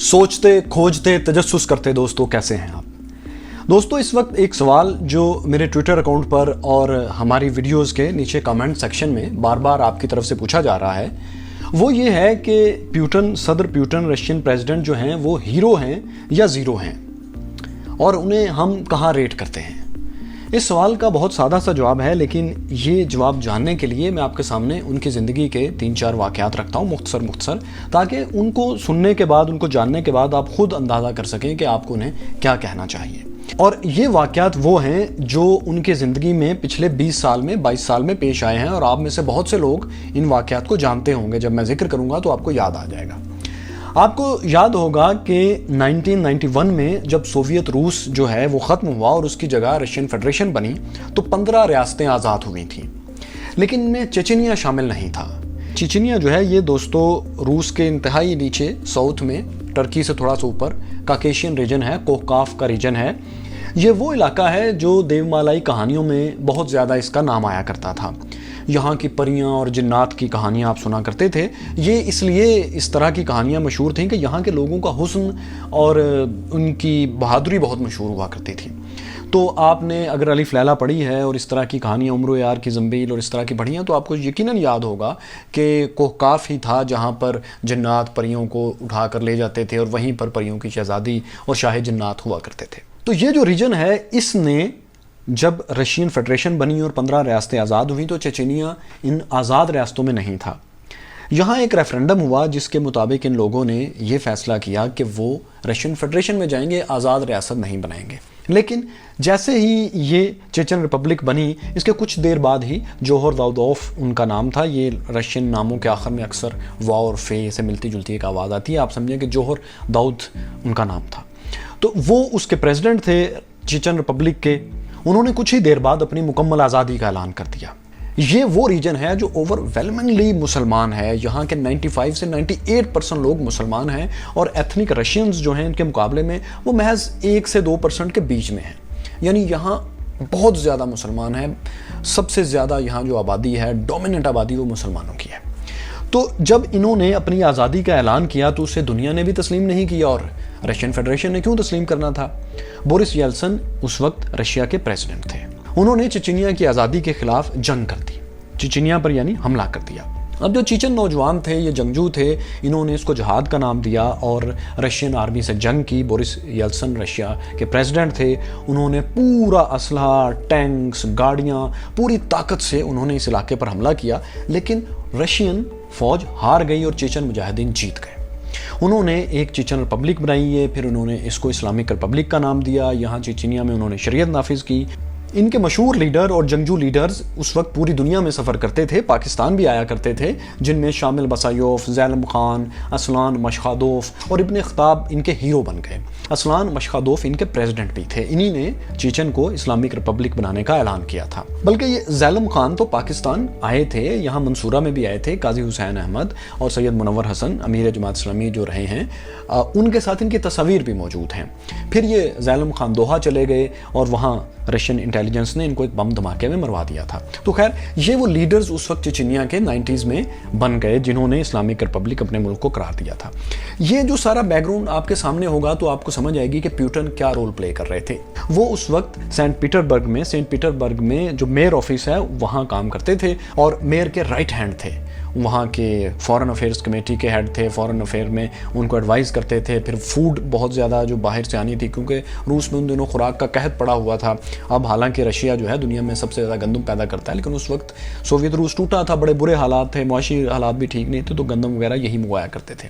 सोचते खोजते तजस्सुस करते दोस्तों, कैसे हैं आप दोस्तों। इस वक्त एक सवाल जो मेरे ट्विटर अकाउंट पर और हमारी वीडियोस के नीचे कमेंट सेक्शन में बार बार आपकी तरफ से पूछा जा रहा है, वो ये है कि सदर प्यूटन रशियन प्रेसिडेंट जो हैं वो हीरो हैं या ज़ीरो हैं, और उन्हें हम कहाँ रेट करते हैं। इस सवाल का बहुत सादा सा जवाब है, लेकिन ये जवाब जानने के लिए मैं आपके सामने उनकी ज़िंदगी के 3-4 वाक़यात रखता हूँ मुख्तसर, ताकि उनको सुनने के बाद, उनको जानने के बाद आप खुद अंदाज़ा कर सकें कि आपको उन्हें क्या कहना चाहिए। और ये वाक़यात वो हैं जो उनके ज़िंदगी में पिछले 20 साल में 22 साल में पेश आए हैं, और आप में से बहुत से लोग इन वाक़यात को जानते होंगे। जब मैं जिक्र करूँगा तो आपको याद आ जाएगा। आपको याद होगा कि 1991 में जब सोवियत रूस जो है वो ख़त्म हुआ और उसकी जगह रशियन फेडरेशन बनी, तो 15 रियासतें आज़ाद हुई थीं, लेकिन इनमें चेचनिया शामिल नहीं था। चेचनिया जो है ये दोस्तों रूस के इंतहाई नीचे साउथ में, टर्की से थोड़ा सा ऊपर काकेशियन रीजन है, कोहकाफ का रीजन है। ये वो इलाका है जो देवमालाई कहानियों में बहुत ज़्यादा इसका नाम आया करता था। यहाँ की परियां और जिन्नात की कहानियाँ आप सुना करते थे। ये इसलिए इस तरह की कहानियाँ मशहूर थीं कि यहाँ के लोगों का हुस्न और उनकी बहादुरी बहुत मशहूर हुआ करती थी। तो आपने अगर अलिफ लैला पढ़ी है और इस तरह की कहानियाँ, उम्र यार की ज़ंबील और इस तरह की पढ़ी हैं, तो आपको यकीनन याद होगा कि कोहकाफ ही था जहाँ पर जिन्नात परियों को उठा कर ले जाते थे, और वहीं पर परियों की शहज़ादी और शाह जिन्नात हुआ करते थे। तो ये जो रीजन है, इसने जब रशियन फेडरेशन बनी और 15 रियासतें आज़ाद हुई, तो चेचनिया इन आज़ाद रियासतों में नहीं था। यहाँ एक रेफरेंडम हुआ जिसके मुताबिक इन लोगों ने ये फैसला किया कि वो रशियन फेडरेशन में जाएंगे, आज़ाद रियासत नहीं बनाएंगे। लेकिन जैसे ही ये चेचन रिपब्लिक बनी, इसके कुछ देर बाद ही जोहर दाऊदोफ उनका नाम था। ये रशियन नामों के आखिर में अक्सर वाव और फे से मिलती जुलती एक आवाज़ आती है। आप समझें कि जोहर दाऊद उनका नाम था। तो वो उसके प्रेसिडेंट थे चेचन रिपब्लिक के। उन्होंने कुछ ही देर बाद अपनी मुकम्मल आज़ादी का ऐलान कर दिया। ये वो रीजन है जो ओवरवेलमिंगली मुसलमान है। यहाँ के 95 से 98% लोग मुसलमान हैं, और एथनिक रशियंस जो हैं इनके मुकाबले में वो महज 1 से 2% के बीच में हैं। यानी यहाँ बहुत ज़्यादा मुसलमान हैं। सबसे ज़्यादा यहाँ जो आबादी है, डोमिनेंट आबादी, वो मुसलमानों की है। तो जब इन्होंने अपनी आज़ादी का ऐलान किया तो उसे दुनिया ने भी तस्लीम नहीं किया, और रशियन फेडरेशन ने क्यों तस्लीम करना था। बोरिस येल्सिन उस वक्त रशिया के प्रेसिडेंट थे। उन्होंने चेचनिया की आज़ादी के खिलाफ जंग कर दी, चेचनिया पर यानी हमला कर दिया। अब जो चेचन नौजवान थे, ये जंगजू थे, इन्होंने इसको जहाद का नाम दिया और रशियन आर्मी से जंग की। बोरिस येल्सिन रशिया के प्रेसिडेंट थे। उन्होंने पूरा असलहा, टैंक्स, गाड़ियाँ, पूरी ताकत से उन्होंने इस इलाके पर हमला किया, लेकिन रशियन फौज हार गई और चेचन मुजाहिदीन जीत गए। उन्होंने एक चेचन रिपब्लिक बनाई है, फिर उन्होंने इसको इस्लामिक रिपब्लिक का नाम दिया। यहाँ चेचनिया में उन्होंने शरीयत नाफिज की। इनके मशहूर लीडर और जंगजू लीडर्स उस वक्त पूरी दुनिया में सफ़र करते थे, पाकिस्तान भी आया करते थे, जिनमें शामिल बसायोफ, ज़ैलम खान, असलान मशखादोफ और इब्न ख़ताब इनके हीरो बन गए। असलान मशखादोफ इनके प्रेसिडेंट भी थे। इन्हीं ने चेचन को इस्लामिक रिपब्लिक बनाने का ऐलान किया था। बल्कि ये ज़ैलम खान तो पाकिस्तान आए थे, यहाँ मंसूरा में भी आए थे। काजी हुसैन अहमद और सैयद मुनव्वर हसन अमीर जमात इस्लामी जो रहे हैं, उनके साथ इनकी तस्वीर भी मौजूद हैं। फिर ये ज़ैलम खान दोहा चले गए और वहाँ रशियन इंटेलिजेंस ने इनको एक बम धमाके में मरवा दिया था। तो खैर, ये वो लीडर्स उस वक्त चेचनिया के 90s में बन गए जिन्होंने इस्लामिक रिपब्लिक अपने मुल्क को करार दिया था। ये जो सारा बैकग्राउंड आपके सामने होगा तो आपको समझ आएगी कि प्यूटन क्या रोल प्ले कर रहे थे। वो उस वक्त सेंट पीटर्सबर्ग में जो मेयर ऑफिस है वहाँ काम करते थे, और मेयर के राइट हैंड थे। वहाँ के फॉरेन अफेयर्स कमेटी के हेड थे। फॉरेन अफेयर में उनको एडवाइस करते थे। फिर फूड बहुत ज़्यादा जो बाहर से आनी थी, क्योंकि रूस में उन दिनों खुराक का कहत पड़ा हुआ था। अब हालांकि रशिया जो है दुनिया में सबसे ज़्यादा गंदम पैदा करता है, लेकिन उस वक्त सोवियत रूस टूटा था, बड़े बुरे हालात थे, मुआशी हालात भी ठीक नहीं थे, तो गंदम वगैरह यही मंगवाया करते थे,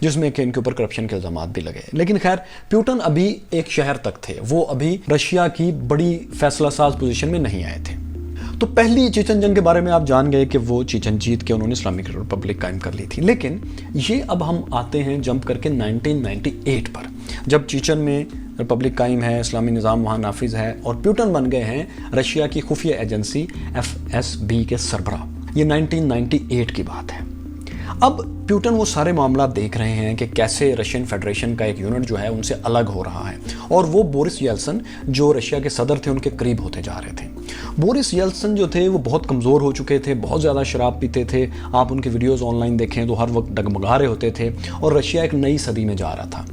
जिसमें कि इनके ऊपर करप्शन के इल्ज़ामात भी लगे। लेकिन खैर, प्यूटन अभी एक शहर तक थे, वो अभी रशिया की बड़ी फैसला साज पोजीशन में नहीं आए थे। तो पहली चेचन जंग के बारे में आप जान गए कि वो चेचन जीत के उन्होंने इस्लामिक रिपब्लिक कायम कर ली थी। लेकिन ये अब हम आते हैं जंप करके 1998 पर, जब चेचन में रिपब्लिक कायम है, इस्लामी निज़ाम वहाँ नाफिज है, और प्यूटन बन गए हैं रशिया की खुफिया एजेंसी FSB के सरबराह। ये 1998 की बात है। अब प्यूटन वो सारे मामला देख रहे हैं कि कैसे रशियन फेडरेशन का एक यूनिट जो है उनसे अलग हो रहा है, और वो बोरिस येल्सिन जो रशिया के सदर थे उनके करीब होते जा रहे थे। बोरिस येल्त्सिन जो थे वो बहुत कमज़ोर हो चुके थे, बहुत ज़्यादा शराब पीते थे। आप उनके वीडियोस ऑनलाइन देखें तो हर वक्त डगमगा रहे होते थे और रशिया एक नई सदी में जा रहा था।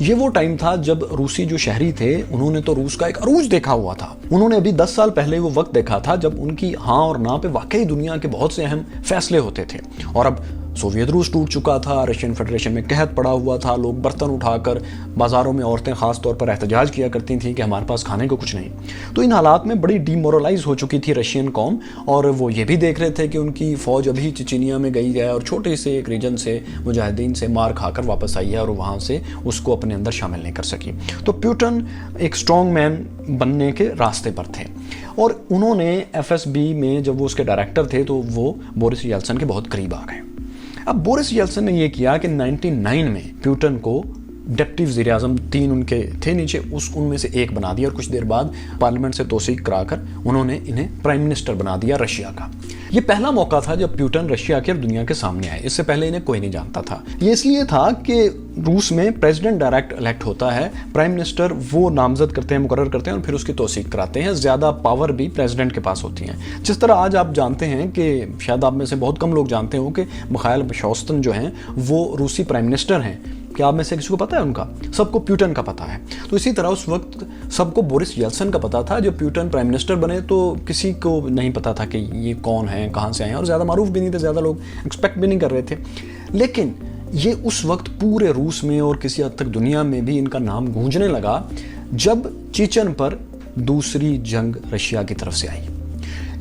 ये वो टाइम था जब रूसी जो शहरी थे उन्होंने तो रूस का एक अरूज देखा हुआ था। उन्होंने अभी 10 साल पहले वो वक्त देखा था जब उनकी हाँ और ना पे वाकई दुनिया के बहुत से अहम फैसले होते थे। और अब सोवियत रूस टूट चुका था, रशियन फेडरेशन में कहत पड़ा हुआ था, लोग बर्तन उठाकर बाज़ारों में औरतें ख़ास तौर पर एहतजाज किया करती थी कि हमारे पास खाने को कुछ नहीं। तो इन हालात में बड़ी डीमोरलाइज हो चुकी थी रशियन कौम, और वो ये भी देख रहे थे कि उनकी फ़ौज अभी चेचनिया में गई है और छोटे से एक रीजन से मुजाहिदीन से मार खाकर वापस आई है और वहाँ से उसको अपने अंदर शामिल नहीं कर सकी। तो प्यूटन एक स्ट्रॉन्ग मैन बनने के रास्ते पर थे और उन्होंने FSB में जब वो उसके डायरेक्टर थे तो वो बोरिस येल्त्सिन के बहुत करीब आ गए। अब बोरिस येल्त्सिन ने ये किया कि 99 में प्यूटन को डिप्टी वज़ीर आज़म 3 उनके थे नीचे, उनमें से एक बना दिया और कुछ देर बाद पार्लियामेंट से तौसीक कराकर उन्होंने इन्हें प्राइम मिनिस्टर बना दिया रशिया का। ये पहला मौका था जब प्यूटन रशिया के दुनिया के सामने आए। इससे पहले इन्हें कोई नहीं जानता था। ये इसलिए था कि रूस में प्रेसिडेंट डायरेक्ट इलेक्ट होता है, प्राइम मिनिस्टर वो नामजद करते हैं, मुकर्रर करते हैं और फिर उसकी तौसीक कराते हैं। ज़्यादा पावर भी प्रेसिडेंट के पास होती हैं। जिस तरह आज आप जानते हैं कि शायद आप में से बहुत कम लोग जानते हो कि मिखाइल मिशोस्तान जो हैं वो रूसी प्राइम मिनिस्टर हैं। क्या आप में से किसी को पता है उनका? सबको प्यूटन का पता है। तो इसी तरह उस वक्त सबको बोरिस येल्त्सिन का पता था। जब प्यूटन प्राइम मिनिस्टर बने तो किसी को नहीं पता था कि ये कौन है, कहाँ से आए हैं, और ज़्यादा मारूफ भी नहीं थे, ज़्यादा लोग एक्सपेक्ट भी नहीं कर रहे थे। लेकिन ये उस वक्त पूरे रूस में और किसी हद तक दुनिया में भी इनका नाम गूंजने लगा जब चेचन पर दूसरी जंग रशिया की तरफ से आई।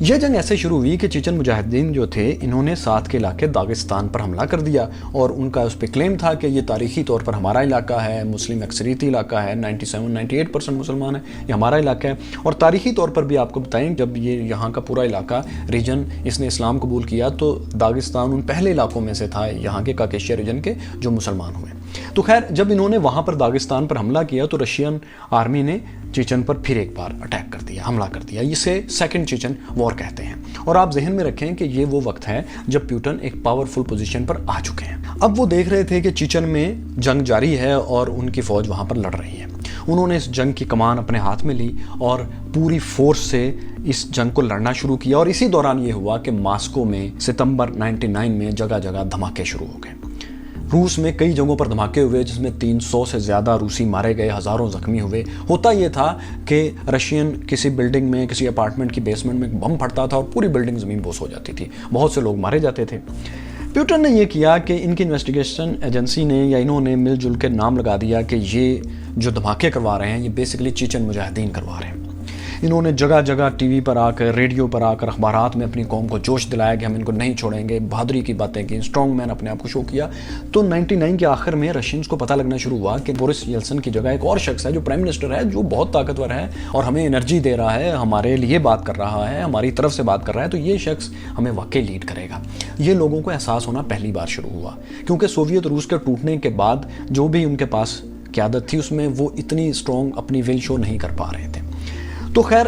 यह जंग ऐसे शुरू हुई कि चेचन मुजाहिदीन जो थे इन्होंने साथ के इलाके दागिस्तान पर हमला कर दिया और उनका उस पर क्लेम था कि ये तारीखी तौर पर हमारा इलाका है, मुस्लिम अक्सरियती इलाका है, 97-98% मुसलमान है, ये हमारा इलाका है। और तारीखी तौर पर भी आपको बताएं, जब ये यहाँ का पूरा इलाका रीजन इसने इस्लाम कबूल किया तो दागिस्तान उन पहले इलाकों में से था यहाँ के काकेशिया रीजन के जो मुसलमान हुए। तो खैर जब इन्होंने वहाँ पर दागिस्तान पर हमला किया तो रशियन आर्मी ने चेचन पर फिर एक बार अटैक कर दिया, हमला कर दिया। इसे सेकंड चेचन वॉर कहते हैं। और आप जहन में रखें कि ये वो वक्त है जब प्यूटन एक पावरफुल पोजीशन पर आ चुके हैं। अब वो देख रहे थे कि चेचन में जंग जारी है और उनकी फ़ौज वहाँ पर लड़ रही है। उन्होंने इस जंग की कमान अपने हाथ में ली और पूरी फोर्स से इस जंग को लड़ना शुरू किया। और इसी दौरान ये हुआ कि मॉस्को में सितंबर 99 में जगह जगह धमाके शुरू हो गए। रूस में कई जगहों पर धमाके हुए जिसमें 300 से ज़्यादा रूसी मारे गए, हज़ारों ज़ख्मी हुए। होता ये था कि रशियन किसी बिल्डिंग में, किसी अपार्टमेंट की बेसमेंट में बम फटता था और पूरी बिल्डिंग ज़मीन बोस हो जाती थी, बहुत से लोग मारे जाते थे। प्यूटन ने यह किया कि इनकी इन्वेस्टिगेशन एजेंसी ने या इन्होंने मिलजुल के नाम लगा दिया कि ये जो धमाके करवा रहे हैं ये बेसिकली चेचन मुजाहिदीन करवा रहे हैं। इन्होंने जगह जगह टीवी पर आकर, रेडियो पर आकर, अखबारात में अपनी कौम को जोश दिलाया कि हम इनको नहीं छोड़ेंगे, बहादुरी की बातें की, स्ट्रॉन्ग मैन अपने आप को शो किया। तो 99 के आखिर में रशियंस को पता लगना शुरू हुआ कि बोरिस येल्त्सिन की जगह एक और शख्स है जो प्राइम मिनिस्टर है, जो बहुत ताकतवर है और हमें एनर्जी दे रहा है, हमारे लिए बात कर रहा है, हमारी तरफ से बात कर रहा है, तो ये शख्स हमें वाकई लीड करेगा। ये लोगों को एहसास होना पहली बार शुरू हुआ, क्योंकि सोवियत रूस के टूटने के बाद जो भी उनके पास क़यादत थी उसमें वो इतनी स्ट्रॉन्ग अपनी विल शो नहीं कर पा रहे थे। तो खैर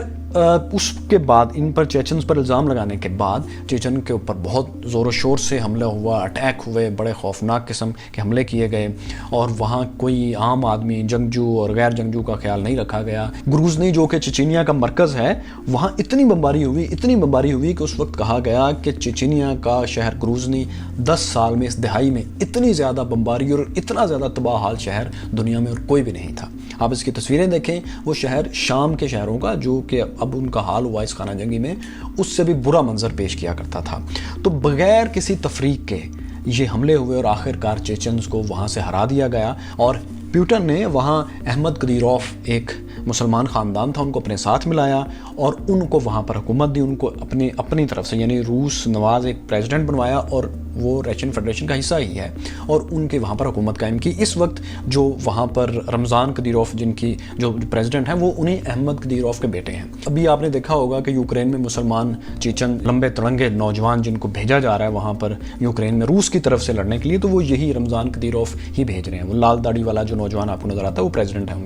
उसके बाद इन पर चेचन्स पर इल्ज़ाम लगाने के बाद चेचन के ऊपर बहुत ज़ोर शोर से हमला हुआ, अटैक हुए, बड़े खौफनाक किस्म के हमले किए गए और वहाँ कोई आम आदमी, जंगजू और गैर जंगजू का ख्याल नहीं रखा गया। ग्रूजनी जो कि चेचनिया का मरकज़ है, वहाँ इतनी बमबारी हुई कि उस वक्त कहा गया कि चेचनिया का शहर ग्रूजनी 10 साल में, इस दहाई में इतनी ज़्यादा बमबारी और इतना ज़्यादा तबाह हाल शहर दुनिया में और कोई भी नहीं था। आप इसकी तस्वीरें देखें, वो शहर शाम के शहरों का जो कि अब उनका हाल हुआ इस खाना जंगी में, उससे भी बुरा मंजर पेश किया करता था। तो बगैर किसी तफरीक के ये हमले हुए और आखिरकार चेचन्स को वहाँ से हरा दिया गया। और प्यूटन ने वहाँ अहमद कदीरोफ, एक मुसलमान ख़ानदान था, उनको अपने साथ मिलाया और उनको वहाँ पर हुकूमत दी, उनको अपनी तरफ से यानी रूस नवाज़ एक प्रेसिडेंट बनवाया और वो रशियन फेडरेशन का हिस्सा ही है और उनके वहाँ पर हुकूमत कायम की। इस वक्त जो वहाँ पर रमज़ान कदीरोफ जिनकी जो प्रेसिडेंट हैं वो उन्हीं अहमद कदीरोफ के बेटे हैं। अभी आपने देखा होगा कि यूक्रेन में मुसलमान चेचन लंबे तड़ंगे नौजवान जिनको भेजा जा रहा है वहाँ पर यूक्रेन में रूस की तरफ से लड़ने के लिए, तो वो यही रमज़ान कदीरोफ ही भेज रहे हैं। वो लाल दाढ़ी वाला जो नौजवान आपको नज़र आता है वो प्रेसिडेंट है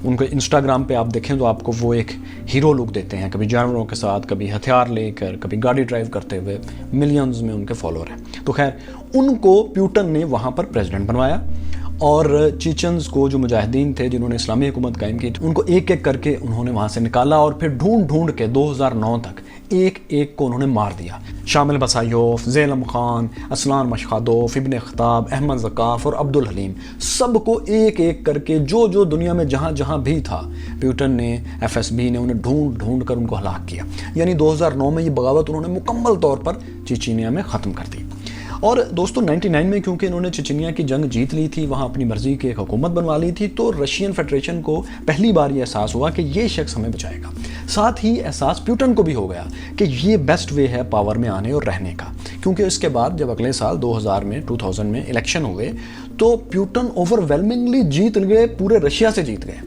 उनके इंस्टाग्राम पे आप देखें तो आपको वो एक हीरो लुक देते हैं, कभी जानवरों के साथ, कभी हथियार लेकर, कभी गाड़ी ड्राइव करते हुए। मिलियंस में उनके फॉलोअर हैं। तो खैर उनको प्यूटन ने वहाँ पर प्रेसिडेंट बनवाया اور چیچنز کو جو مجاہدین تھے جنہوں نے اسلامی حکومت قائم کی ان کو ایک ایک کر کے انہوں نے وہاں سے نکالا اور پھر ڈھونڈ ڈھونڈ کے 2009 تک ایک ایک کو انہوں نے مار دیا. شامل بسایوف، زیلم خان، اسلان مشخادوف، ابن خطاب، احمد زکاف اور عبد الحلیم، سب کو ایک ایک کر کے جو جو دنیا میں جہاں جہاں بھی تھا پیوٹن نے، ایف ایس بی نے انہیں ڈھونڈ ڈھونڈ کر ان کو ہلاک کیا. یعنی 2009 میں یہ بغاوت انہوں نے مکمل طور پر چیچینیا میں ختم کر دی. اور دوستو 99 میں کیونکہ انہوں نے چچنیا کی جنگ جیت لی تھی، وہاں اپنی مرضی کی ایک حکومت بنوا لی تھی، تو رشین فیڈریشن کو پہلی بار یہ احساس ہوا کہ یہ شخص ہمیں بچائے گا. ساتھ ہی احساس پیوٹن کو بھی ہو گیا کہ یہ بیسٹ وے ہے پاور میں آنے اور رہنے کا، کیونکہ اس کے بعد جب اگلے سال 2000 میں الیکشن ہوئے تو پیوٹن اوور ویلمنگلی جیت گئے، پورے رشیا سے جیت گئے.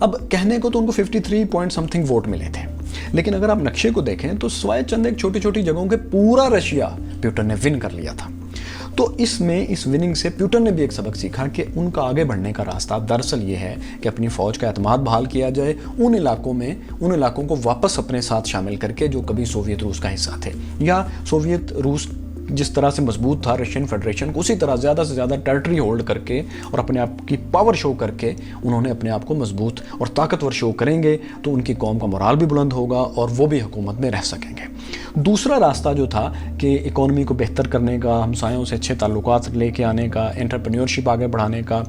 اب کہنے کو تو ان کو 53 پوائنٹ سمتھنگ ووٹ ملے تھے، لیکن اگر آپ نقشے کو دیکھیں تو سوائے چند ایک چھوٹی چھوٹی جگہوں کے پورا رشیا پیوٹن نے ون کر لیا تھا. تو اس وننگ سے پیوٹن نے بھی ایک سبق سیکھا کہ ان کا آگے بڑھنے کا راستہ دراصل یہ ہے کہ اپنی فوج کا اعتماد بحال کیا جائے ان علاقوں کو واپس اپنے ساتھ شامل کر کے جو کبھی سوویت روس کا حصہ تھے، یا سوویت روس جس طرح سے مضبوط تھا رشین فیڈریشن کو، اسی طرح زیادہ سے زیادہ ٹیریٹری ہولڈ کر کے اور اپنے آپ کی پاور شو کر کے انہوں نے اپنے آپ کو مضبوط اور طاقتور شو کریں گے تو ان کی قوم کا مورال بھی بلند ہوگا اور وہ بھی حکومت میں رہ سکیں گے. دوسرا راستہ جو تھا کہ اکانومی کو بہتر کرنے کا، ہمسایوں سے اچھے تعلقات لے کے آنے کا، انٹرپرینیورشپ آگے بڑھانے کا،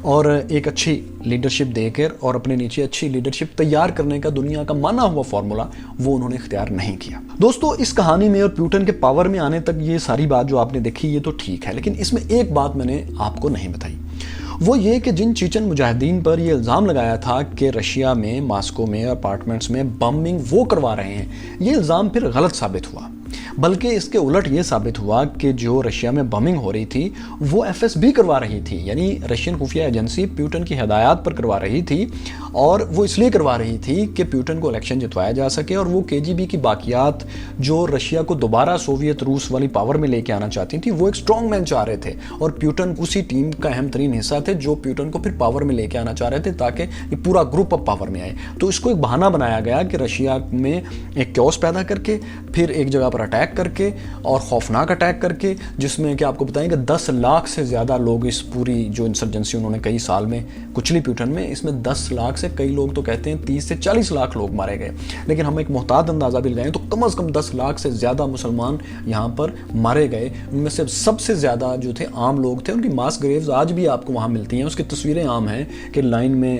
اور ایک اچھی لیڈرشپ دے کر اور اپنے نیچے اچھی لیڈرشپ تیار کرنے کا دنیا کا مانا ہوا فارمولا وہ انہوں نے اختیار نہیں کیا. دوستو اس کہانی میں اور پیوٹن کے پاور میں آنے تک یہ ساری بات جو آپ نے دیکھی یہ تو ٹھیک ہے، لیکن اس میں ایک بات میں نے آپ کو نہیں بتائی، وہ یہ کہ جن چیچن مجاہدین پر یہ الزام لگایا تھا کہ رشیا میں، ماسکو میں، اپارٹمنٹس میں بمبنگ وہ کروا رہے ہیں، یہ الزام پھر غلط ثابت ہوا. بلکہ اس کے الٹ یہ ثابت ہوا کہ جو رشیا میں بمنگ ہو رہی تھی وہ ایف ایس بی کروا رہی تھی، یعنی رشین خفیہ ایجنسی پیوٹن کی ہدایات پر کروا رہی تھی، اور وہ اس لیے کروا رہی تھی کہ پیوٹن کو الیکشن جتوایا جا سکے اور وہ کے جی بی کی باقیات جو رشیا کو دوبارہ سوویت روس والی پاور میں لے کے آنا چاہتی تھی وہ ایک اسٹرانگ مین چاہ رہے تھے، اور پیوٹن اسی ٹیم کا اہم ترین حصہ تھے جو پیوٹن کو پھر پاور میں لے کے آنا چاہ رہے تھے تاکہ یہ پورا گروپ اب پاور میں آئے. تو اس کو ایک بہانہ بنایا گیا کہ رشیا میں ایک کیوس پیدا کر کے پھر ایک جگہ پر اٹیک کر کے اور خوفناک اٹیک کر کے، جس میں کہ آپ کو بتائیں کہ 10 لاکھ سے زیادہ لوگ اس پوری جو انسرجنسی انہوں نے کئی سال میں کچلی پیوٹن میں، اس میں 10 لاکھ سے کئی لوگ تو کہتے ہیں 30 سے 40 لاکھ لوگ مارے گئے، لیکن ہم ایک محتاط اندازہ بھی لگائیں تو کم از کم 10 لاکھ سے زیادہ مسلمان یہاں پر مارے گئے. ان میں سے سب سے زیادہ جو تھے عام لوگ تھے، ان کی ماس گریوز آج بھی آپ کو وہاں ملتی ہیں، اس کی تصویریں عام ہیں کہ لائن میں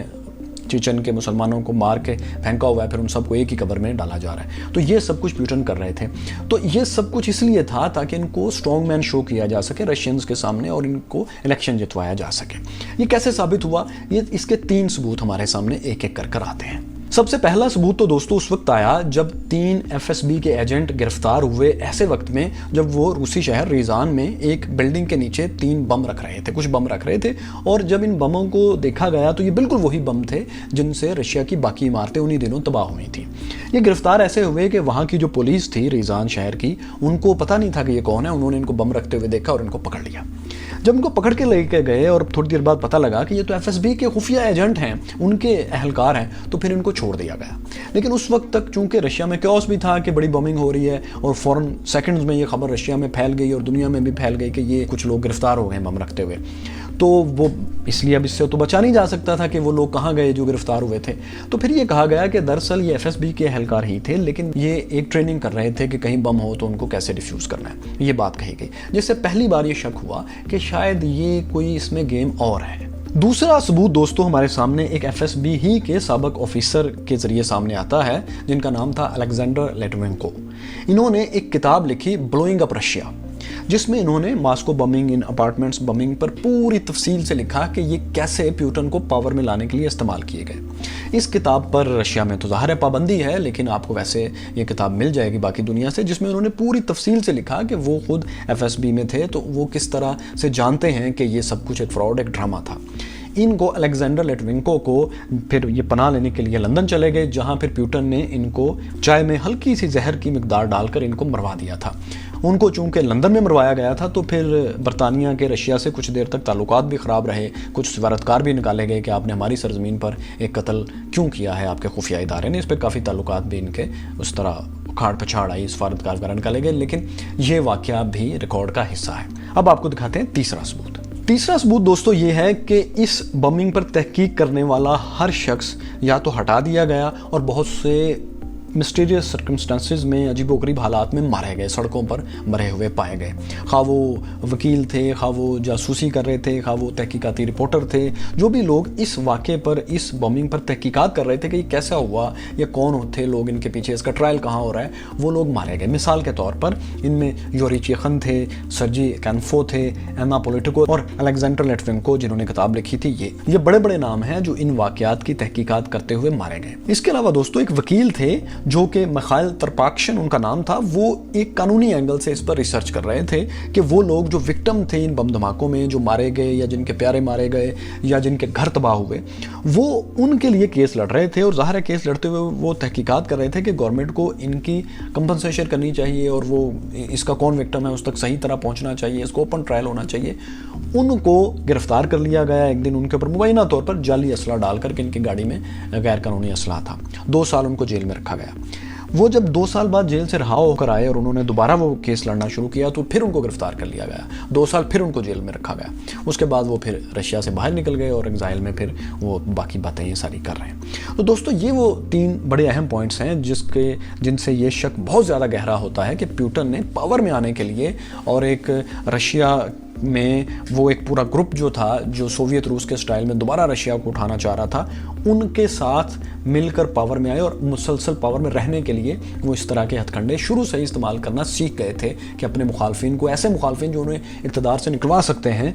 چیچن کے مسلمانوں کو مار کے پھینکا ہوا ہے، پھر ان سب کو ایک ہی قبر میں ڈالا جا رہا ہے. تو یہ سب کچھ پیوٹن کر رہے تھے. تو یہ سب کچھ اس لیے تھا تاکہ ان کو اسٹرانگ مین شو کیا جا سکے رشینز کے سامنے اور ان کو الیکشن جتوایا جا سکے. یہ کیسے ثابت ہوا؟ یہ اس کے 3 ثبوت ہمارے سامنے ایک ایک کر آتے ہیں. سب سے پہلا ثبوت تو دوستو اس وقت آیا جب 3 ایف ایس بی کے ایجنٹ گرفتار ہوئے، ایسے وقت میں جب وہ روسی شہر ریزان میں ایک بلڈنگ کے نیچے 3 بم رکھ رہے تھے، کچھ بم رکھ رہے تھے، اور جب ان بموں کو دیکھا گیا تو یہ بالکل وہی بم تھے جن سے رشیا کی باقی عمارتیں انہی دنوں تباہ ہوئی تھیں. یہ گرفتار ایسے ہوئے کہ وہاں کی جو پولیس تھی ریزان شہر کی، ان کو پتہ نہیں تھا کہ یہ کون ہے، انہوں نے ان کو بم رکھتے ہوئے دیکھا اور ان کو پکڑ لیا. جب ان کو پکڑ کے لے کے گئے اور تھوڑی دیر بعد پتہ لگا کہ یہ تو ایف ایس بی کے خفیہ ایجنٹ ہیں، ان کے اہلکار ہیں، تو پھر ان کو چھوڑ دیا گیا. لیکن اس وقت تک چونکہ رشیا میں کیوس بھی تھا کہ بڑی بمنگ ہو رہی ہے، اور فوراً سیکنڈز میں یہ خبر رشیا میں پھیل گئی اور دنیا میں بھی پھیل گئی کہ یہ کچھ لوگ گرفتار ہو گئے بم رکھتے ہوئے. تو وہ اس لیے اب اس سے تو بچا نہیں جا سکتا تھا کہ وہ لوگ کہاں گئے جو گرفتار ہوئے تھے. تو پھر یہ کہا گیا کہ دراصل یہ ایف ایس بی کے اہلکار ہی تھے، لیکن یہ ایک ٹریننگ کر رہے تھے کہ کہیں بم ہو تو ان کو کیسے ڈیفیوز کرنا ہے. یہ بات کہی گئی جس سے پہلی بار یہ شک ہوا کہ شاید یہ کوئی اس میں گیم اور ہے. دوسرا ثبوت دوستو ہمارے سامنے ایک ایف ایس بی ہی کے سابق آفیسر کے ذریعے سامنے آتا ہے جن کا نام تھا الیگزینڈر لیٹوینکو. انہوں نے ایک کتاب لکھی بلوئنگ اپ رشیا، جس میں انہوں نے ماسکو بمنگ، ان اپارٹمنٹس بمنگ پر پوری تفصیل سے لکھا کہ یہ کیسے پیوٹن کو پاور میں لانے کے لیے استعمال کیے گئے. اس کتاب پر رشیا میں تو ظاہر پابندی ہے، لیکن آپ کو ویسے یہ کتاب مل جائے گی باقی دنیا سے، جس میں انہوں نے پوری تفصیل سے لکھا کہ وہ خود ایف ایس بی میں تھے تو وہ کس طرح سے جانتے ہیں کہ یہ سب کچھ ایک فراڈ، ایک ڈرامہ تھا. ان کو الیگزینڈر لیٹوینکو کو پھر یہ پناہ لینے کے لیے لندن چلے گئے، جہاں پھر پیوٹن نے ان کو چائے میں ہلکی سی زہر کی مقدار ڈال کر ان کو مروا دیا تھا. ان کو چونکہ لندن میں مروایا گیا تھا تو پھر برطانیہ کے رشیا سے کچھ دیر تک تعلقات بھی خراب رہے، کچھ سفارتکار بھی نکالے گئے کہ آپ نے ہماری سرزمین پر ایک قتل کیوں کیا ہے، آپ کے خفیہ ادارے نے. اس پہ کافی تعلقات بھی ان کے اس طرح اکھاڑ پچھاڑ آئی، سفارتکار وغیرہ نکالے گئے، لیکن یہ واقعہ بھی ریکارڈ کا حصہ ہے. اب آپ کو دکھاتے ہیں تیسرا ثبوت. तीसरा सबूत दोस्तों ये है कि इस बमिंग पर तहकीक करने वाला हर शख्स या तो हटा दिया गया और बहुत से मिस्टीरियस सर्कमस्टांसेस में अजीबोगरीब हालात में मारे गए, सड़कों पर मरे हुए पाए गए। खा वो वकील थे, खा वो जासूसी कर रहे थे, खा वो तहकीकाती रिपोर्टर थे, जो भी लोग इस वाक़े पर, इस बॉम्बिंग पर तहकीकात कर रहे थे कि ये कैसा हुआ, ये कौन थे लोग इनके पीछे, इसका ट्रायल कहाँ हो रहा है, वो लोग मारे गए। मिसाल के तौर पर इनमें योरी चेखन थे, सर्जी कैनफो थे, एना पोलिटिको और अलेक्जेंडर लिटविंको जिन्होंने किताब लिखी थी। ये बड़े बड़े नाम हैं जो इन वाक़यात की तहकीकात करते हुए मारे गए। इसके अलावा दोस्तों एक वकील थे जो कि मिखाइल तरपाक्शन उनका नाम था, वो एक कानूनी एंगल से इस पर रिसर्च कर रहे थे कि वो लोग जो विक्टिम थे इन बम धमाकों में, जो मारे गए या जिनके प्यारे मारे गए या जिनके घर तबाह हुए, वो उनके लिए केस लड़ रहे थे। और ज़ाहिर है केस लड़ते हुए वो तहकीकात कर रहे थे कि गवर्नमेंट को इनकी कंपनसेशन करनी चाहिए और वो इसका कौन विक्टिम है उस तक सही तरह पहुंचना चाहिए, इसको ओपन ट्रायल होना चाहिए। उनको गिरफ्तार कर लिया गया एक दिन, उनके ऊपर मुबैना तौर पर जाली असला डाल करके इनकी गाड़ी में गैर कानूनी असला था। 2 साल उनको जेल में रखा गया। वो जब 2 साल बाद जेल से रहा होकर आए और उन्होंने दोबारा वो केस लड़ना शुरू किया तो फिर उनको गिरफ्तार कर लिया गया, 2 साल फिर उनको जेल में रखा गया। उसके बाद वो फिर रशिया से बाहर निकल गए और एग्जाइल में फिर वो बाकी बातें ये सारी कर रहे हैं। तो दोस्तों ये वो 3 बड़े अहम पॉइंट्स हैं जिनसे ये शक बहुत ज़्यादा गहरा होता है कि प्यूटन ने पावर में आने के लिए और एक रशिया में वो एक पूरा ग्रुप जो था, जो सोवियत रूस के स्टाइल में दोबारा रशिया को उठाना चाह रहा था, उनके साथ मिलकर पावर में आए और मुसलसल पावर में रहने के लिए वो इस तरह के हथकंडे शुरू से ही इस्तेमाल करना सीख गए थे कि अपने मुखालफिन को, ऐसे मुखालफिन जो उन्हें इक़्तिदार से निकलवा सकते हैं,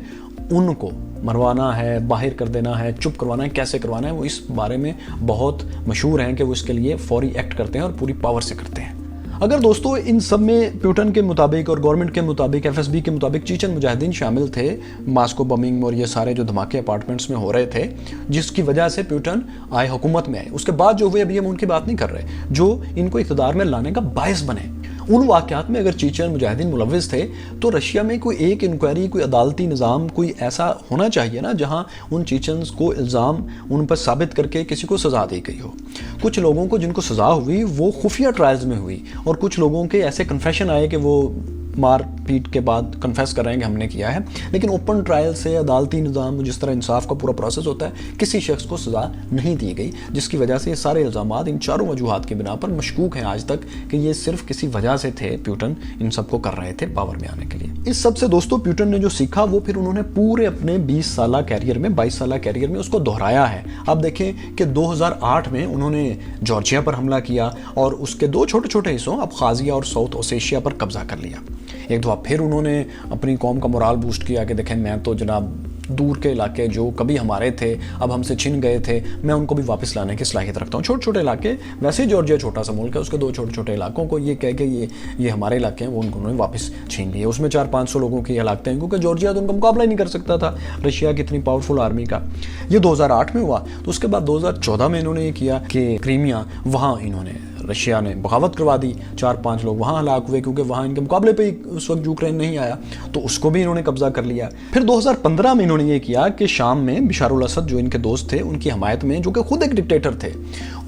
उनको मरवाना है, बाहर कर देना है, चुप करवाना है, कैसे करवाना है, वो इस बारे में बहुत मशहूर हैं कि वो इसके लिए फौरी एक्ट करते हैं और पूरी पावर से करते हैं। अगर दोस्तों इन सब में प्यूटन के मुताबिक और गवर्नमेंट के मुताबिक, एफएसबी के मुताबिक चीचन मुजाहिदीन शामिल थे, मास्को बमिंग और ये सारे जो धमाके अपार्टमेंट्स में हो रहे थे, जिसकी वजह से प्यूटन आए, हुकूमत में आए, उसके बाद जो हुए अभी हम उनकी बात नहीं कर रहे, जो इनको इक़्तिदार में लाने का बायस बने, उन वाक़यात में अगर चीचन मुजाहिदीन मुलव्विस थे तो रशिया में कोई एक इंक्वायरी, कोई अदालती निज़ाम, कोई ऐसा होना चाहिए ना जहां उन चीचन्स को इल्ज़ाम उन पर साबित करके किसी को सज़ा दी गई हो। कुछ लोगों को जिनको सज़ा हुई वो खुफिया ट्रायल्स में हुई और कुछ लोगों के ऐसे कन्फेशन आए कि वो मार पीट के बाद कन्फेस कर रहे हैं कि हमने किया है, लेकिन ओपन ट्रायल से अदालती निज़ाम, जिस तरह इंसाफ का पूरा प्रोसेस होता है, किसी शख्स को सज़ा नहीं दी गई, जिसकी वजह से ये सारे इल्ज़ामात इन चारों वजूहात की बिना पर मशकूक हैं आज तक कि ये सिर्फ किसी वजह से थे, प्यूटन इन सबको कर रहे थे पावर में आने के लिए। इस सब से दोस्तों प्यूटन ने जो सीखा वो फिर उन्होंने पूरे अपने 20 साल कैरियर में, 22 साल कैरियर में उसको दोहराया है। आप देखें कि 2008 में उन्होंने जॉर्जिया पर हमला किया और उसके 2 छोटे छोटे हिस्सों अबखाज़िया और साउथ ओसेशिया पर कब्जा कर लिया। एक दफ़ा फिर उन्होंने अपनी कौम का मोराल बूस्ट किया कि देखें मैं तो जनाब दूर के इलाके जो कभी हमारे थे अब हमसे छिन गए थे, मैं उनको भी वापस लाने की सलाहियत रखता हूँ। छोटे छोटे इलाके, वैसे ही जॉर्जिया छोटा सा मुल्क है, उसके 2 छोटे छोटे इलाकों को ये कह के ये हमारे इलाके हैं, वो उन्होंने वापस छीन लिए। उसमें 400-500 लोगों की हलाकतें हैं क्योंकि जॉर्जिया तो उनका मुकाबला ही नहीं कर सकता था रशिया की इतनी पावरफुल आर्मी का। ये 2008 में हुआ। तो उसके बाद 2014 में इन्होंने ये किया कि क्रीमिया, वहाँ इन्होंने, रशिया ने बगावत करवा दी, 4-5 लोग वहाँ हलाक हुए क्योंकि वहाँ इनके मुकाबले पे उस वक्त यूक्रेन नहीं आया, तो उसको भी इन्होंने कब्जा कर लिया। फिर 2015 में इन्होंने ये किया कि शाम में बिशारुल असद जो इनके दोस्त थे, उनकी हमायत में, जो कि खुद एक डिक्टेटर थे,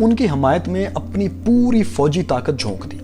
उनकी हमायत में अपनी पूरी फौजी ताकत झोंक दी।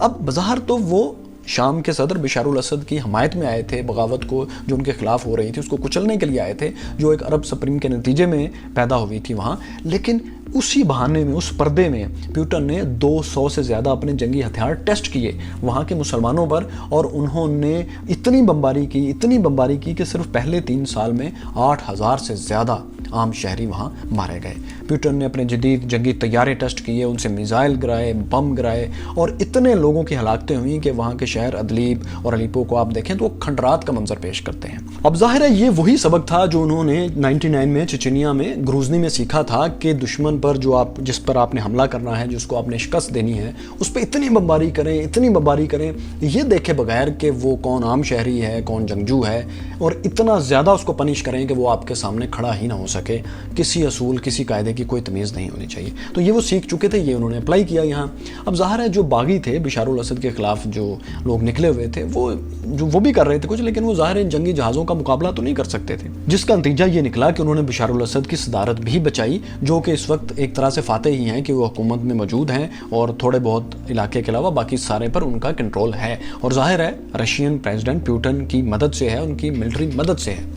अब बज़ाहिर तो वो शाम के सदर बिशारुल असद की हमायत में आए थे, बगावत को जो उनके खिलाफ हो रही थी उसको कुचलने के लिए आए थे, जो एक अरब स्प्रिंग के नतीजे में पैदा हुई थी वहाँ। लेकिन उसी बहाने में, उस पर्दे में प्यूटन ने 200 से ज़्यादा अपने जंगी हथियार टेस्ट किए वहाँ के मुसलमानों पर, और उन्होंने इतनी बमबारी की कि सिर्फ पहले 3 साल में 8000 से ज़्यादा आम शहरी वहाँ मारे गए। प्यूटन ने अपने जदीद जंगी तैयारे टेस्ट किए, उनसे मिसाइल गिराए, बम गिराए, और इतने लोगों की हलाकतें हुई कि वहाँ के शहर अदलीब और अलीपो को आप देखें तो वो खंडरात का मंजर पेश करते हैं। अब जाहिर है ये वही सबक था जो उन्होंने 99 में चेचनिया में, ग्रूजनी में सीखा था कि दुश्मन पर जिस पर आपने हमला करना है, जिसको आपने शिकस्त देनी है, उस पर इतनी बमबारी करें, ये देखे बगैर कि वो कौन आम शहरी है, कौन जंगजू है, और इतना ज़्यादा उसको पनिश करें कि वो आपके सामने खड़ा ही ना हो सके। किसी असूल, किसी कायदे की कोई तमीज़ नहीं होनी चाहिए। तो ये वो सीख चुके थे, ये उन्होंने अप्लाई किया यहाँ। अब ज़ाहिर है जो बागी थे, बिशारुल असद के खिलाफ जो लोग निकले हुए थे, वो भी कर रहे थे कुछ, लेकिन वो ज़ाहिर है जंगी जहाज़ों का मुकाबला तो नहीं कर सकते थे, जिसका नतीजा ये निकला कि उन्होंने बिशारुल असद की सदारत भी बचाई, जो कि इस वक्त एक तरह से फाते ही हैं कि वो हुकूमत में मौजूद हैं और थोड़े बहुत इलाके के अलावा बाकी सारे पर उनका कंट्रोल है। और जाहिर है रशियन प्रेसिडेंट प्यूटन की मदद से है, उनकी मिलिट्री मदद से है।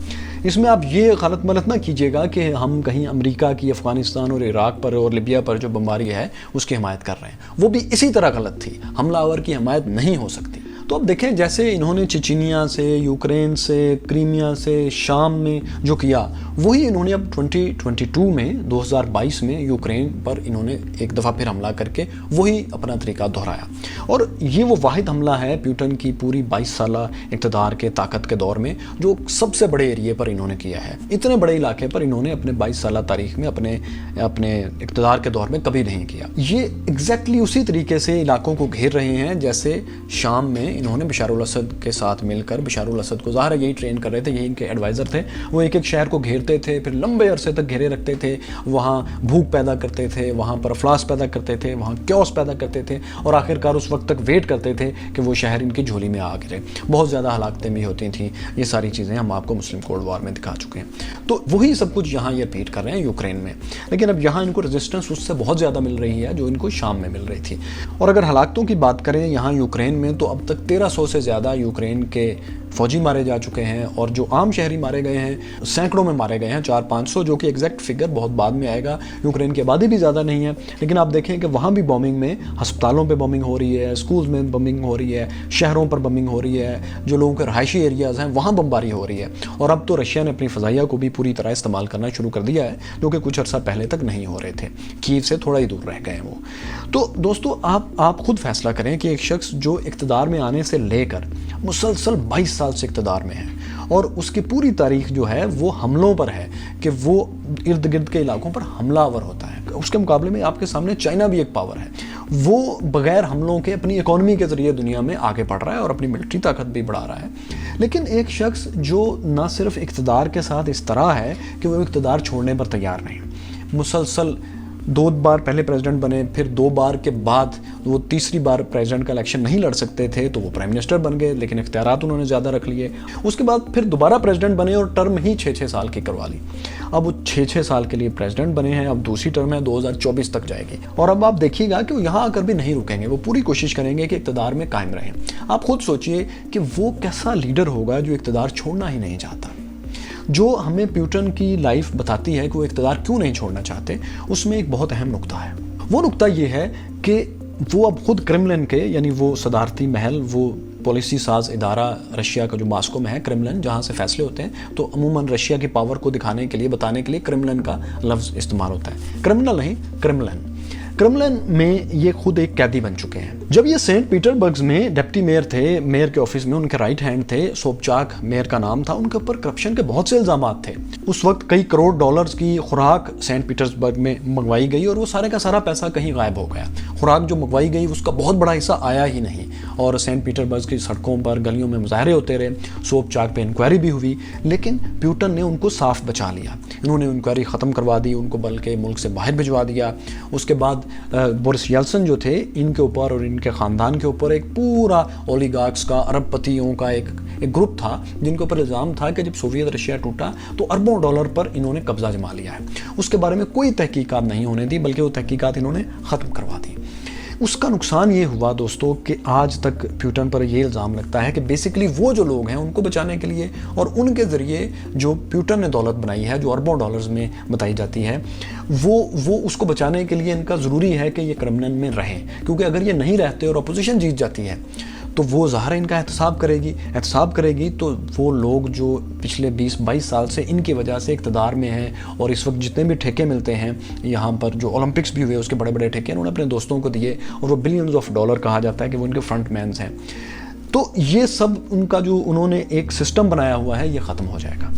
اس میں آپ یہ غلط ملت نہ کیجیے گا کہ ہم کہیں امریکہ کی افغانستان اور عراق پر اور لیبیا پر جو بمباری ہے اس کی حمایت کر رہے ہیں، وہ بھی اسی طرح غلط تھی، حملہ آور کی حمایت نہیں ہو سکتی۔ تو اب دیکھیں جیسے انہوں نے چچینیا سے، یوکرین سے، کریمیا سے، شام میں جو کیا، وہی انہوں نے اب 2022 میں 2022 میں یوکرین پر انہوں نے ایک دفعہ پھر حملہ کر کے وہی اپنا طریقہ دہرایا۔ اور یہ وہ واحد حملہ ہے پیوٹن کی پوری 22 سالہ اقتدار کے طاقت کے دور میں جو سب سے بڑے ایریے پر انہوں نے کیا ہے۔ اتنے بڑے علاقے پر انہوں نے اپنے 22 سالہ تاریخ میں اپنے اقتدار کے دور میں کبھی نہیں کیا۔ یہ ایگزیکٹلی اسی طریقے سے علاقوں کو گھیر رہے ہیں جیسے شام میں انہوں نے بشار الاسد کے ساتھ مل کر، بشار الاسد کو ظاہر ہے یہی ٹرین کر رہے تھے، یہی ان کے ایڈوائزر تھے، وہ ایک ایک شہر کو گھیرتے تھے، پھر لمبے عرصے تک گھیرے رکھتے تھے، وہاں بھوک پیدا کرتے تھے، وہاں پر افلاس پیدا کرتے تھے، وہاں کیوس پیدا کرتے تھے، اور آخرکار اس وقت تک ویٹ کرتے تھے کہ وہ شہر ان کی جھولی میں آ گرے۔ بہت زیادہ ہلاکتیں بھی ہوتی تھیں، یہ ساری چیزیں ہم آپ کو مسلم کولڈ وار میں دکھا چکے ہیں۔ تو وہی سب کچھ یہاں یہ ریپیٹ کر رہے ہیں یوکرین میں، لیکن اب یہاں ان کو ریزسٹنس اس سے بہت زیادہ مل رہی ہے جو ان کو شام میں مل رہی تھی۔ اور اگر ہلاکتوں کی بات کریں یہاں یوکرین میں، تو اب تک 1300 سے زیادہ یوکرین کے فوجی مارے جا چکے ہیں، اور جو عام شہری مارے گئے ہیں سینکڑوں میں مارے گئے ہیں، 400-500، جو کہ ایگزیکٹ فگر بہت بعد میں آئے گا۔ یوکرین کی آبادی بھی زیادہ نہیں ہے، لیکن آپ دیکھیں کہ وہاں بھی بومنگ میں، ہسپتالوں پہ بومنگ ہو رہی ہے، اسکولز میں بومنگ ہو رہی ہے، شہروں پر بومنگ ہو رہی ہے، جو لوگوں کے رہائشی ایریاز ہیں وہاں بمباری ہو رہی ہے۔ اور اب تو رشیا نے اپنی فضائیہ کو بھی پوری طرح استعمال کرنا شروع کر دیا ہے، جو کہ کچھ عرصہ پہلے تک نہیں ہو رہے تھے، کیو سے تھوڑا ہی دور رہ گئے ہیں وہ۔ تو دوستو آپ خود فیصلہ کریں کہ ایک شخص جو اقتدار میں آنے سے لے کر مسلسل 22 سال سے اقتدار میں ہے، اور اس کی پوری تاریخ جو ہے وہ حملوں پر ہے کہ وہ ارد گرد کے علاقوں پر حملہ آور ہوتا ہے۔ اس کے مقابلے میں آپ کے سامنے چائنا بھی ایک پاور ہے، وہ بغیر حملوں کے اپنی اکانومی کے ذریعے دنیا میں آگے بڑھ رہا ہے اور اپنی ملٹری طاقت بھی بڑھا رہا ہے۔ لیکن ایک شخص جو نہ صرف اقتدار کے ساتھ اس طرح ہے کہ وہ اقتدار چھوڑنے پر تیار نہیں، مسلسل 2 بار پہلے پریزیڈنٹ بنے، پھر 2 بار کے بعد وہ تیسری بار پریزیڈنٹ کا الیکشن نہیں لڑ سکتے تھے تو وہ پرائم منسٹر بن گئے، لیکن اختیارات انہوں نے زیادہ رکھ لیے۔ اس کے بعد پھر دوبارہ پریزیڈنٹ بنے اور ٹرم ہی 6 سال کی کروا لی۔ اب وہ 6 سال کے لیے پریزیڈنٹ بنے ہیں، اب دوسری ٹرم ہے 2024 تک جائے گی، اور اب آپ دیکھیے گا کہ وہ یہاں آ کر بھی نہیں رکیں گے، وہ پوری کوشش کریں گے کہ اقتدار میں قائم رہیں۔ آپ خود سوچئے کہ وہ کیسا لیڈر ہوگا جو اقتدار چھوڑنا ہی نہیں چاہتا۔ جو ہمیں پیوٹن کی لائف بتاتی ہے کہ وہ اقتدار کیوں نہیں چھوڑنا چاہتے، اس میں ایک بہت اہم نقطہ ہے۔ وہ نقطہ یہ ہے کہ وہ اب خود کرملن کے، یعنی وہ صدارتی محل، وہ پالیسی ساز ادارہ رشیا کا جو ماسکو میں ہے، کرملن، جہاں سے فیصلے ہوتے ہیں، تو عموماً رشیا کی پاور کو دکھانے کے لیے، بتانے کے لیے کرملن کا لفظ استعمال ہوتا ہے، کرمنل نہیں، کرملن۔ کرملن میں یہ خود ایک قیدی بن چکے ہیں۔ جب یہ سینٹ پیٹر برگز میں ڈپٹی میئر تھے، میئر کے آفس میں ان کے رائٹ ہینڈ تھے، سوبچاک میئر کا نام تھا، ان کے اوپر کرپشن کے بہت سے الزامات تھے۔ اس وقت کئی کروڑ ڈالرز کی خوراک سینٹ پیٹرز برگ میں منگوائی گئی، اور وہ سارے کا سارا پیسہ کہیں غائب ہو گیا۔ خوراک جو منگوائی گئی اس کا بہت بڑا حصہ آیا ہی نہیں، اور سینٹ پیٹر برگ کی سڑکوں پر، گلیوں میں مظاہرے ہوتے رہے، سوبچاک پہ انکوائری بھی ہوئی، لیکن پیوٹن نے ان کو صاف بچا لیا۔ انہوں نے انکوائری ختم کروا دی، ان کو بلکہ ملک سے باہر بھجوا دیا۔ اس کے بعد بورس یلسن جو تھے، ان کے اوپر اور ان کے خاندان کے اوپر ایک پورا اولیگارکس کا، ارب پتیوں کا ایک گروپ تھا، جن کے اوپر الزام تھا کہ جب سوویت رشیا ٹوٹا تو اربوں ڈالر پر انہوں نے قبضہ جما لیا ہے۔ اس کے بارے میں کوئی تحقیقات نہیں ہونے دی، بلکہ وہ تحقیقات انہوں نے ختم کروا دی۔ اس کا نقصان یہ ہوا دوستو کہ آج تک پیوٹن پر یہ الزام لگتا ہے کہ بیسیکلی وہ جو لوگ ہیں ان کو بچانے کے لیے اور ان کے ذریعے جو پیوٹن نے دولت بنائی ہے، جو اربوں ڈالرز میں بتائی جاتی ہے، وہ اس کو بچانے کے لیے ان کا ضروری ہے کہ یہ کرملن میں رہیں، کیونکہ اگر یہ نہیں رہتے اور اپوزیشن جیت جاتی ہے تو وہ ظاہر ان کا احتساب کرے گی، تو وہ لوگ جو پچھلے 20-22 سال سے ان کی وجہ سے اقتدار میں ہیں، اور اس وقت جتنے بھی ٹھیکے ملتے ہیں یہاں پر، جو اولمپکس بھی ہوئے اس کے بڑے بڑے ٹھیکے انہوں نے اپنے دوستوں کو دیے، اور وہ بلینز آف ڈالر کہا جاتا ہے کہ وہ ان کے فرنٹ مینز ہیں، تو یہ سب ان کا جو انہوں نے ایک سسٹم بنایا ہوا ہے یہ ختم ہو جائے گا۔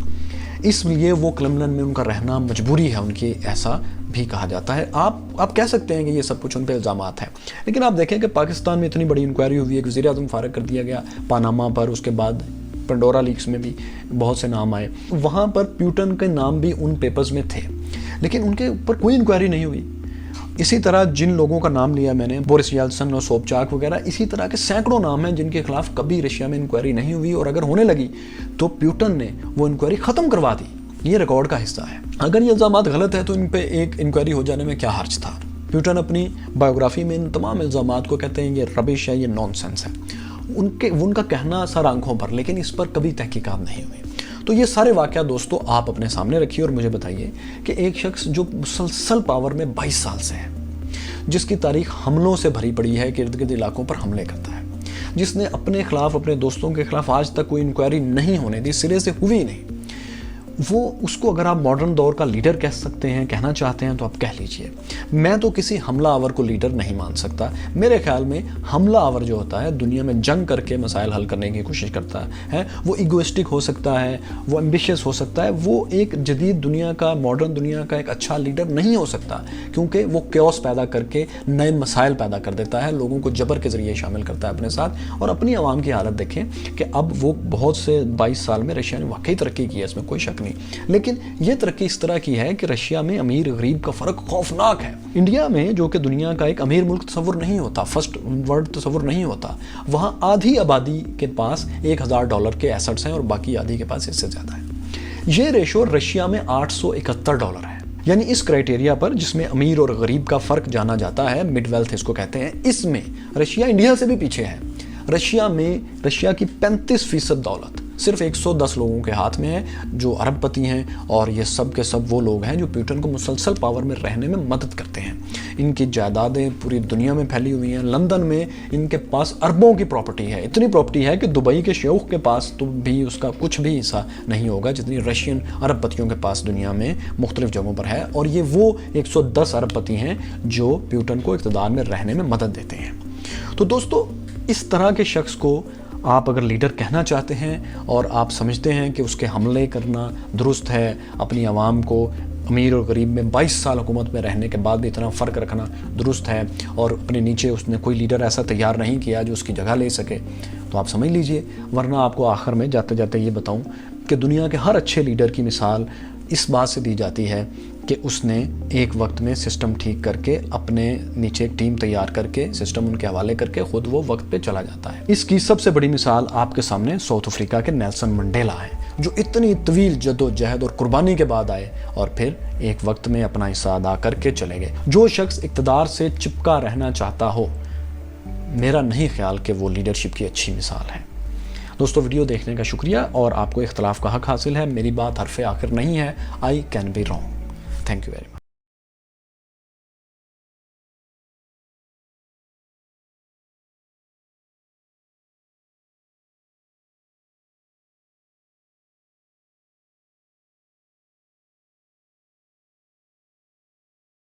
اس لیے وہ کرملن میں ان کا رہنا مجبوری ہے ان کی، ایسا بھی کہا جاتا ہے۔ آپ کہہ سکتے ہیں کہ یہ سب کچھ ان پہ الزامات ہیں، لیکن آپ دیکھیں کہ پاکستان میں اتنی بڑی انکوائری ہوئی، ایک وزیر اعظم فارغ کر دیا گیا پاناما پر، اس کے بعد پنڈورا لیکس میں بھی بہت سے نام آئے، وہاں پر پیوٹن کے نام بھی ان پیپرز میں تھے، لیکن ان کے اوپر کوئی انکوائری نہیں ہوئی۔ اسی طرح جن لوگوں کا نام لیا میں نے، بورس یلسن اور سوبچاک وغیرہ، اسی طرح کے سینکڑوں نام ہیں جن کے خلاف کبھی رشیا میں انکوائری نہیں ہوئی، اور اگر ہونے لگی تو پیوٹن نے وہ انکوائری ختم کروا دی۔ یہ ریکارڈ کا حصہ ہے۔ اگر یہ الزامات غلط ہے تو ان پہ ایک انکوائری ہو جانے میں کیا حرج تھا؟ پیوٹن اپنی بایوگرافی میں ان تمام الزامات کو کہتے ہیں یہ ربش ہے، یہ نان سینس ہے، ان کا کہنا سر آنکھوں پر، لیکن اس پر کبھی تحقیقات نہیں ہوئی۔ تو یہ سارے واقعات دوستو آپ اپنے سامنے رکھیے اور مجھے بتائیے کہ ایک شخص جو مسلسل پاور میں 22 سال سے ہے، جس کی تاریخ حملوں سے بھری پڑی ہے، کہ ارد گرد علاقوں پر حملے کرتا ہے، جس نے اپنے خلاف، اپنے دوستوں کے خلاف آج تک کوئی انکوائری نہیں ہونے دی، سرے سے ہوئی نہیں، وہ اس کو اگر آپ ماڈرن دور کا لیڈر کہہ سکتے ہیں، کہنا چاہتے ہیں تو آپ کہہ لیجئے۔ میں تو کسی حملہ آور کو لیڈر نہیں مان سکتا۔ میرے خیال میں حملہ آور جو ہوتا ہے دنیا میں جنگ کر کے مسائل حل کرنے کی کوشش کرتا ہے، وہ ایگوئسٹک ہو سکتا ہے، وہ ایمبیشیس ہو سکتا ہے، وہ ایک جدید دنیا کا، ماڈرن دنیا کا ایک اچھا لیڈر نہیں ہو سکتا، کیونکہ وہ کیوس پیدا کر کے نئے مسائل پیدا کر دیتا ہے، لوگوں کو جبر کے ذریعے شامل کرتا ہے اپنے ساتھ۔ اور اپنی عوام کی حالت دیکھیں کہ اب وہ بہت سے 22 سال میں رشیا نے واقعی ترقی کی ہے، اس میں کوئی شک نہیں، لیکن یہ ترقی اس طرح کی ہے کہ رشیا میں امیر غریب کا فرق خوفناک ہے۔ انڈیا میں جو کہ دنیا کا ایک امیر ملک تصور نہیں ہوتا، فرسٹ ورلڈ تصور نہیں ہوتا، وہاں آدھی آبادی کے پاس $1000 کے ایسٹس ہیں اور باقی آدھی کے پاس اس سے زیادہ ہے۔ یہ ریشو رشیا میں $871 ہے، یعنی اس کرائٹیریا پر جس میں امیر اور غریب کا فرق جانا جاتا ہے، مڈ ویلتھ اس کو کہتے ہیں، اس میں رشیا انڈیا سے بھی پیچھے ہے۔ رشیا کی 35% دولت صرف 110 لوگوں کے ہاتھ میں ہے جو ارب پتی ہیں، اور یہ سب کے سب وہ لوگ ہیں جو پیوٹن کو مسلسل پاور میں رہنے میں مدد کرتے ہیں۔ ان کی جائیدادیں پوری دنیا میں پھیلی ہوئی ہیں، لندن میں ان کے پاس اربوں کی پراپرٹی ہے، اتنی پراپرٹی ہے کہ دبئی کے شیوخ کے پاس تو بھی اس کا کچھ بھی حصہ نہیں ہوگا جتنی رشین ارب پتیوں کے پاس دنیا میں مختلف جگہوں پر ہے، اور یہ وہ 110 ارب پتی ہیں جو پیوٹن کو اقتدار میں رہنے میں مدد دیتے ہیں۔ تو دوستو، اس طرح کے شخص کو آپ اگر لیڈر کہنا چاہتے ہیں اور آپ سمجھتے ہیں کہ اس کے حملے کرنا درست ہے، اپنی عوام کو امیر اور غریب میں 22 سال حکومت میں رہنے کے بعد بھی اتنا فرق رکھنا درست ہے، اور اپنے نیچے اس نے کوئی لیڈر ایسا تیار نہیں کیا جو اس کی جگہ لے سکے، تو آپ سمجھ لیجئے۔ ورنہ آپ کو آخر میں جاتے جاتے یہ بتاؤں کہ دنیا کے ہر اچھے لیڈر کی مثال اس بات سے دی جاتی ہے کہ اس نے ایک وقت میں سسٹم ٹھیک کر کے اپنے نیچے ایک ٹیم تیار کر کے سسٹم ان کے حوالے کر کے خود وہ وقت پہ چلا جاتا ہے۔ اس کی سب سے بڑی مثال آپ کے سامنے ساؤتھ افریقہ کے نیلسن منڈیلا ہے، جو اتنی طویل جد و جہد اور قربانی کے بعد آئے اور پھر ایک وقت میں اپنا حصہ ادا کر کے چلے گئے۔ جو شخص اقتدار سے چپکا رہنا چاہتا ہو، میرا نہیں خیال کہ وہ لیڈرشپ کی اچھی مثال ہے۔ دوستو، ویڈیو دیکھنے کا شکریہ، اور آپ کو اختلاف کا حق حاصل ہے، میری بات حرف آخر نہیں ہے، I can be wrong. Thank you very much.